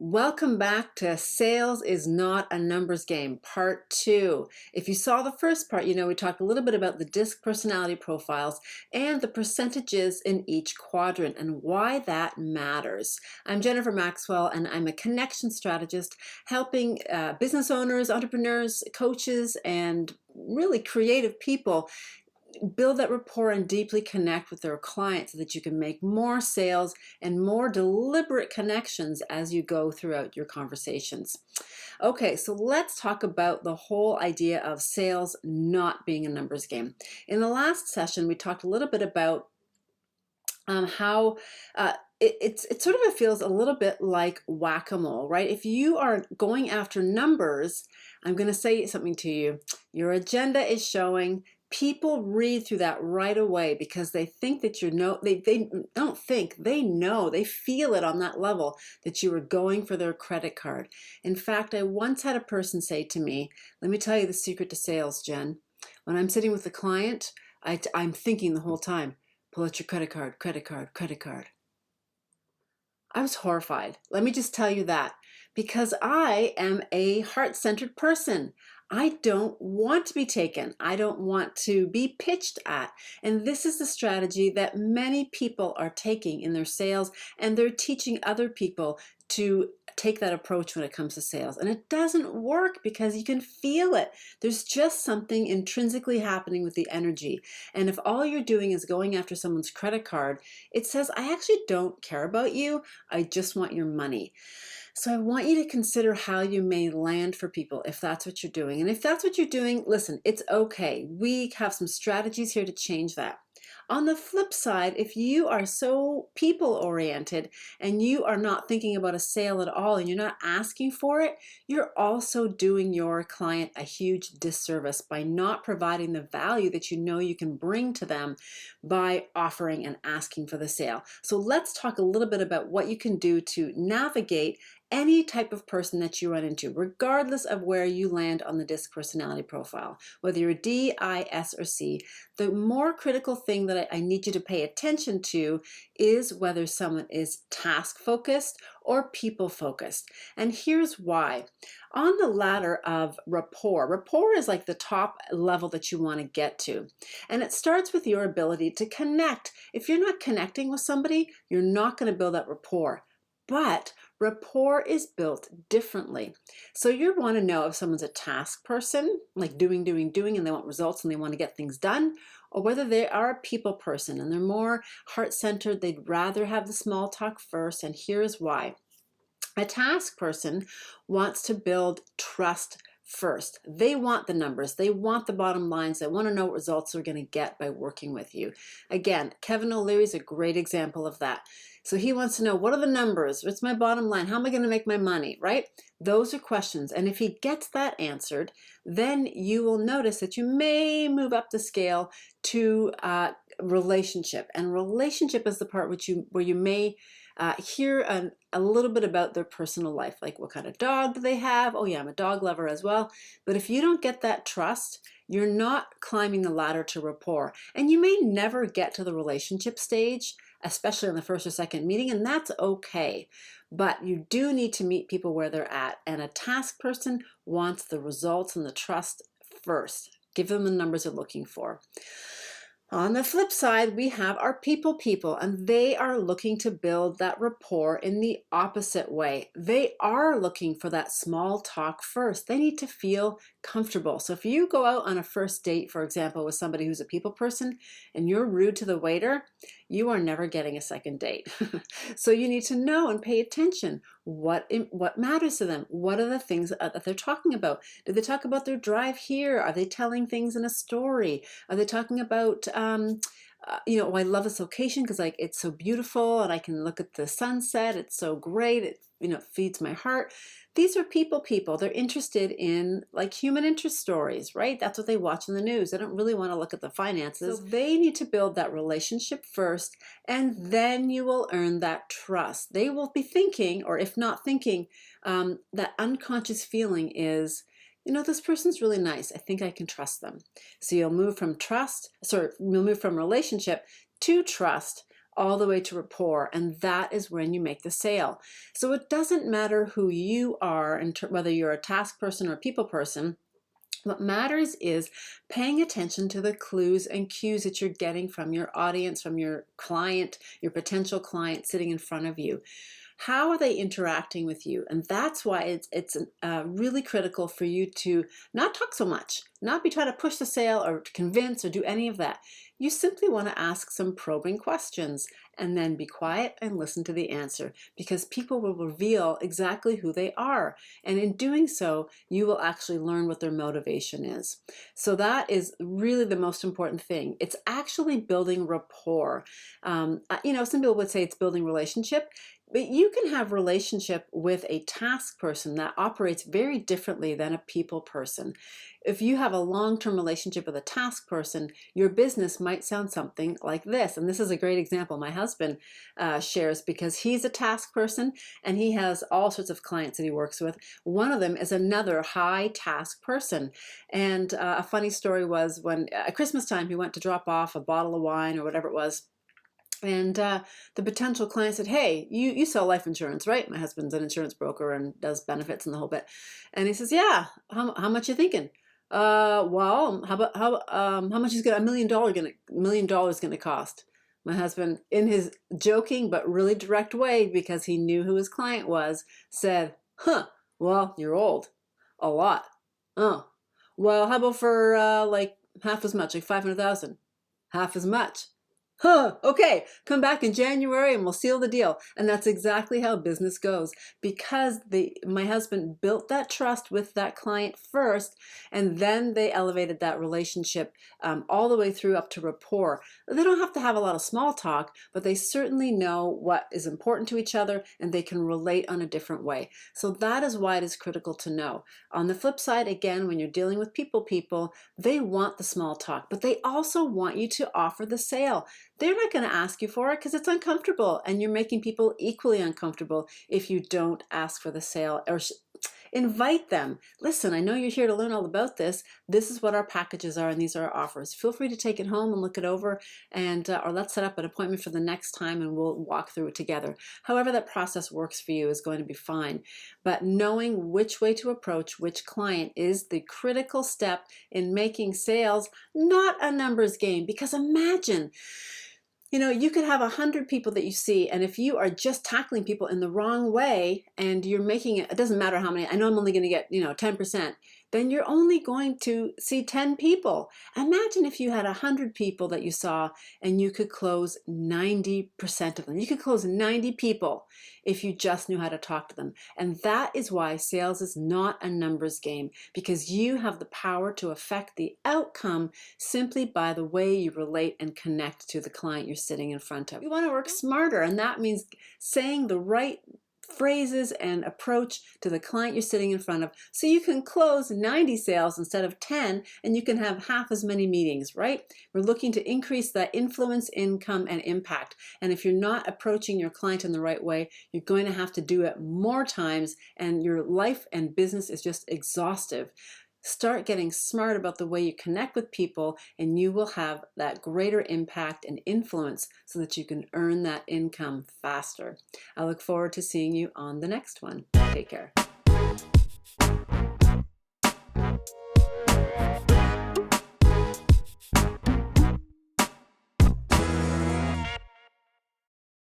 Welcome back to Sales is Not a Numbers Game, Part 2. If you saw the first part, you know we talked a little bit about the DISC personality profiles and the percentages in each quadrant and why that matters. I'm Jennifer Maxwell, and I'm a connection strategist helping business owners, entrepreneurs, coaches, and really creative people build that rapport and deeply connect with their clients so that you can make more sales and more deliberate connections as you go throughout your conversations. Okay, so let's talk about the whole idea of sales not being a numbers game. In the last session, we talked a little bit about how it sort of feels a little bit like whack-a-mole, right? If you are going after numbers, I'm going to say something to you. Your agenda is showing. People read through that right away because they think that they don't think, they know, they feel it on that level that you are going for their credit card. In fact, I once had a person say to me, let me tell you the secret to sales, Jen. When I'm sitting with a client, I'm thinking the whole time, pull out your credit card, credit card, credit card. I was horrified. Let me just tell you that, because I am a heart-centered person. I don't want to be taken. I don't want to be pitched at. And this is the strategy that many people are taking in their sales, and they're teaching other people to take that approach when it comes to sales. And it doesn't work because you can feel it. There's just something intrinsically happening with the energy. And if all you're doing is going after someone's credit card, it says, I actually don't care about you. I just want your money. So I want you to consider how you may land for people if that's what you're doing. And if that's what you're doing, listen, it's okay. We have some strategies here to change that. On the flip side, if you are so people-oriented and you are not thinking about a sale at all and you're not asking for it, you're also doing your client a huge disservice by not providing the value that you know you can bring to them by offering and asking for the sale. So let's talk a little bit about what you can do to navigate any type of person that you run into, regardless of where you land on the DISC personality profile, whether you're D, I, S, or C. The more critical thing that I need you to pay attention to is whether someone is task-focused or people-focused. And here's why. On the ladder of rapport is like the top level that you want to get to. And it starts with your ability to connect. If you're not connecting with somebody, you're not going to build that rapport. But rapport is built differently. So you want to know if someone's a task person, like doing, and they want results and they want to get things done, or whether they are a people person and they're more heart-centered. They'd rather have the small talk first, and here's why. A task person wants to build trust first. They want the numbers. They want the bottom lines. They want to know what results they're going to get by working with you. Again, Kevin O'Leary is a great example of that. So he wants to know, what are the numbers? What's my bottom line? How am I going to make my money, right? Those are questions. And if he gets that answered, then you will notice that you may move up the scale to relationship. And relationship is the part where you may hear a little bit about their personal life, like what kind of dog do they have? Oh yeah, I'm a dog lover as well. But if you don't get that trust, you're not climbing the ladder to rapport. And you may never get to the relationship stage, especially on the first or second meeting, and that's okay. But you do need to meet people where they're at. And a task person wants the results and the trust first. Give them the numbers they're looking for. On the flip side, we have our people, and they are looking to build that rapport in the opposite way. They are looking for that small talk first. They need to feel comfortable. So if you go out on a first date, for example, with somebody who's a people person and you're rude to the waiter, you are never getting a second date. So you need to know and pay attention. What matters to them? What are the things that they're talking about? Do they talk about their drive here? Are they telling things in a story? Are they talking about, oh, I love this location because like it's so beautiful and I can look at the sunset. It's so great. It feeds my heart. These are people. They're interested in like human interest stories, right? That's what they watch in the news. They don't really want to look at the finances. So they need to build that relationship first, and then you will earn that trust. They will be thinking, or if not thinking, that unconscious feeling is, this person's really nice. I think I can trust them. So you'll move from relationship to trust all the way to rapport, and that is when you make the sale. So it doesn't matter who you are, whether you're a task person or a people person. What matters is paying attention to the clues and cues that you're getting from your audience, from your client, your potential client sitting in front of you. How are they interacting with you? And that's why it's really critical for you to not talk so much, not be trying to push the sale or to convince or do any of that. You simply want to ask some probing questions and then be quiet and listen to the answer, because people will reveal exactly who they are. And in doing so, you will actually learn what their motivation is. So that is really the most important thing. It's actually building rapport. Some people would say it's building relationship. But you can have relationship with a task person that operates very differently than a people person. If you have a long-term relationship with a task person, your business might sound something like this. And this is a great example my husband shares, because he's a task person and he has all sorts of clients that he works with. One of them is another high task person. And a funny story was when at Christmas time he went to drop off a bottle of wine or whatever it was. And the potential client said, "Hey, you sell life insurance, right?" My husband's an insurance broker and does benefits and the whole bit. And he says, "Yeah, how much you thinking?" Well, how much is $1 million gonna cost?" My husband, in his joking but really direct way, because he knew who his client was, said, "Huh, well, you're old. A lot. Oh, well, how about for like half as much, like 500,000? Half as much. Huh, okay, come back in January and we'll seal the deal." And that's exactly how business goes, because my husband built that trust with that client first, and then they elevated that relationship all the way through up to rapport. They don't have to have a lot of small talk, but they certainly know what is important to each other and they can relate on a different way. So that is why it is critical to know. On the flip side, again, when you're dealing with people, they want the small talk, but they also want you to offer the sale. They're not going to ask you for it because it's uncomfortable, and you're making people equally uncomfortable if you don't ask for the sale or invite them. "Listen, I know you're here to learn all about this. This is what our packages are and these are our offers. Feel free to take it home and look it over, and or let's set up an appointment for the next time and we'll walk through it together." However that process works for you is going to be fine. But knowing which way to approach which client is the critical step in making sales, not a numbers game. Because imagine, you could have 100 people that you see, and if you are just tackling people in the wrong way and you're making it doesn't matter how many, I know I'm only going to get, 10%, then you're only going to see 10 people. Imagine if you had 100 people that you saw and you could close 90% of them. You could close 90 people if you just knew how to talk to them. And that is why sales is not a numbers game, because you have the power to affect the outcome simply by the way you relate and connect to the client you're sitting in front of. You want to work smarter, and that means saying the right phrases and approach to the client you're sitting in front of, so you can close 90 sales instead of 10, and you can have half as many meetings, right? We're looking to increase that influence, income, and impact. And if you're not approaching your client in the right way, you're going to have to do it more times, and your life and business is just exhaustive. Start getting smart about the way you connect with people, and you will have that greater impact and influence so that you can earn that income faster. I look forward to seeing you on the next one. Take care.